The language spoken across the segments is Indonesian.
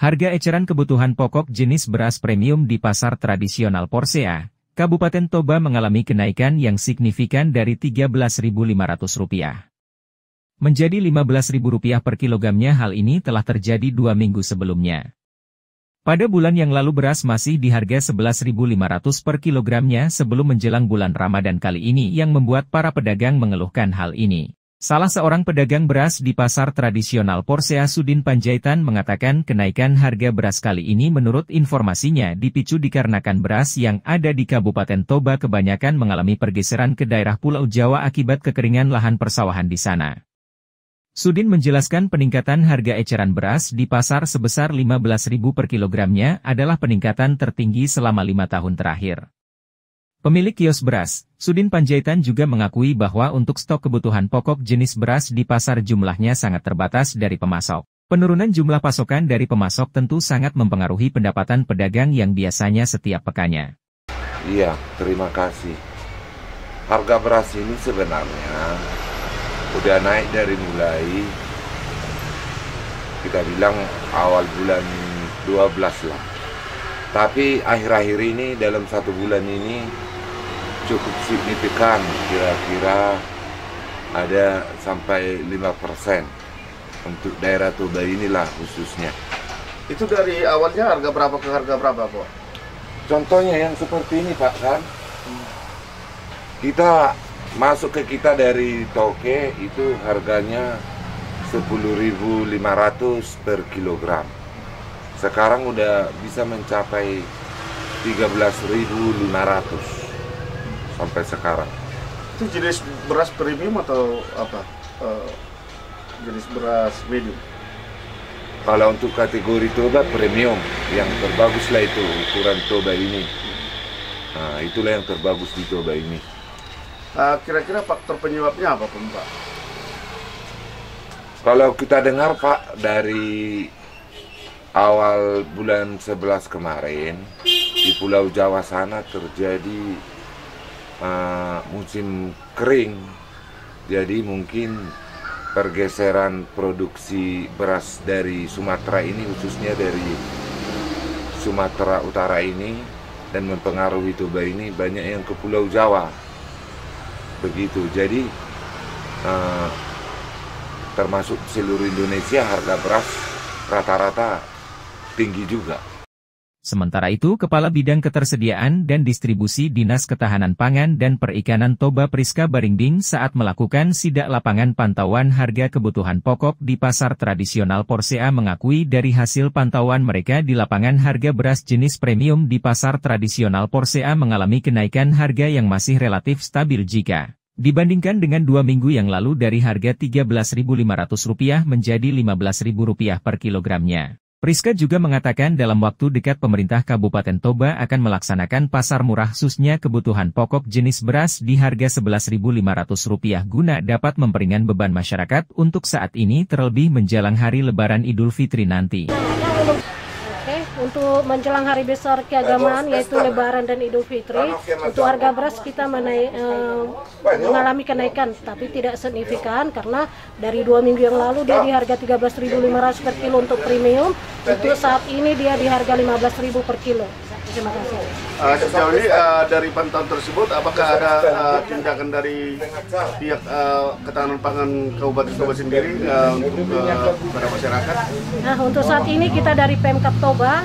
Harga eceran kebutuhan pokok jenis beras premium di pasar tradisional Porsea, Kabupaten Toba mengalami kenaikan yang signifikan dari Rp13.500 menjadi Rp15.000 per kilogramnya. Hal ini telah terjadi 2 minggu sebelumnya. Pada bulan yang lalu beras masih di harga Rp11.500 per kilogramnya sebelum menjelang bulan Ramadan kali ini yang membuat para pedagang mengeluhkan hal ini. Salah seorang pedagang beras di pasar tradisional Porsea, Sudin Panjaitan, mengatakan kenaikan harga beras kali ini menurut informasinya dipicu dikarenakan beras yang ada di Kabupaten Toba kebanyakan mengalami pergeseran ke daerah Pulau Jawa akibat kekeringan lahan persawahan di sana. Sudin menjelaskan peningkatan harga eceran beras di pasar sebesar Rp15.000 per kilogramnya adalah peningkatan tertinggi selama 5 tahun terakhir. Pemilik kios beras, Sudin Panjaitan, juga mengakui bahwa untuk stok kebutuhan pokok jenis beras di pasar jumlahnya sangat terbatas dari pemasok. Penurunan jumlah pasokan dari pemasok tentu sangat mempengaruhi pendapatan pedagang yang biasanya setiap pekannya. Iya, terima kasih. Harga beras ini sebenarnya udah naik dari mulai kita bilang awal bulan 12 lah. Tapi akhir-akhir ini dalam 1 bulan ini cukup signifikan, kira-kira ada sampai 5% untuk daerah Toba inilah khususnya. Itu dari awalnya harga berapa ke harga berapa, Pak? Contohnya yang seperti ini, Pak, kan? Kita masuk ke kita dari Toke itu harganya Rp10.500 per kilogram. Sekarang udah bisa mencapai Rp13.500 sampai sekarang. Itu jenis beras premium atau apa? Jenis beras medium? Kalau untuk kategori Toba premium, yang terbagus lah itu ukuran Toba ini. Nah, itulah yang terbagus di Toba ini. Kira-kira faktor penyebabnya apa, Pak? Kalau kita dengar, Pak, dari awal bulan 11 kemarin di Pulau Jawa sana terjadi musim kering, jadi mungkin pergeseran produksi beras dari Sumatera ini, khususnya dari Sumatera Utara ini, dan mempengaruhi Toba ini banyak yang ke Pulau Jawa. Begitu, jadi termasuk seluruh Indonesia harga beras rata-rata tinggi juga. Sementara itu, Kepala Bidang Ketersediaan dan Distribusi Dinas Ketahanan Pangan dan Perikanan Toba, Priska Baringding, saat melakukan sidak lapangan pantauan harga kebutuhan pokok di pasar tradisional Porsea, mengakui dari hasil pantauan mereka di lapangan harga beras jenis premium di pasar tradisional Porsea mengalami kenaikan harga yang masih relatif stabil jika dibandingkan dengan 2 minggu yang lalu dari harga Rp13.500 menjadi Rp15.000 per kilogramnya. Priska juga mengatakan dalam waktu dekat pemerintah Kabupaten Toba akan melaksanakan pasar murah khususnya kebutuhan pokok jenis beras di harga Rp11.500 guna dapat memperingan beban masyarakat untuk saat ini terlebih menjelang hari Lebaran Idul Fitri nanti. Untuk menjelang hari besar keagamaan yaitu Lebaran dan Idul Fitri, untuk harga beras kita mengalami kenaikan, tapi tidak signifikan karena dari 2 minggu yang lalu dia di harga Rp13.500 per kilo untuk premium, untuk saat ini dia di harga Rp15.000 per kilo. Terima kasih. Sejauh ini dari pantauan tersebut, apakah ada tindakan dari pihak ketahanan pangan Kabupaten Toba sendiri untuk para masyarakat? Nah, untuk saat ini kita dari Pemkab Toba,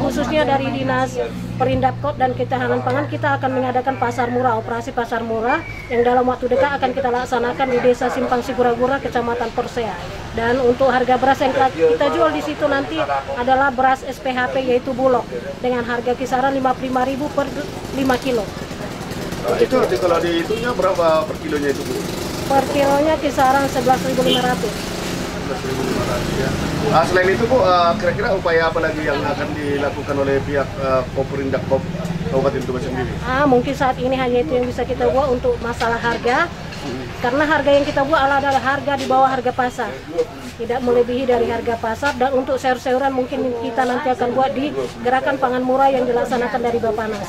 khususnya dari Dinas Perindapkot dan Ketahanan Pangan, kita akan mengadakan pasar murah, operasi pasar murah yang dalam waktu dekat akan kita laksanakan di Desa Simpang Sigura-Gura, Kecamatan Porsea. Dan untuk harga beras yang kita jual di situ nanti adalah beras SPHP yaitu Bulog dengan harga kisaran Rp55.000 per 5 kilo. Itu nanti kalau dihitungnya berapa per kilonya itu, Bu? Per kilonya kisaran Rp11.500. Ya. Selain itu, Bu, kira-kira upaya apa lagi yang akan dilakukan oleh pihak Koperindak Kabupaten Toba sendiri? Mungkin saat ini hanya itu yang bisa kita buat untuk masalah harga. Karena harga yang kita buat adalah harga di bawah harga pasar, tidak melebihi dari harga pasar. Dan untuk sayur-sayuran mungkin kita nanti akan buat di gerakan pangan murah yang dilaksanakan dari Bapanas.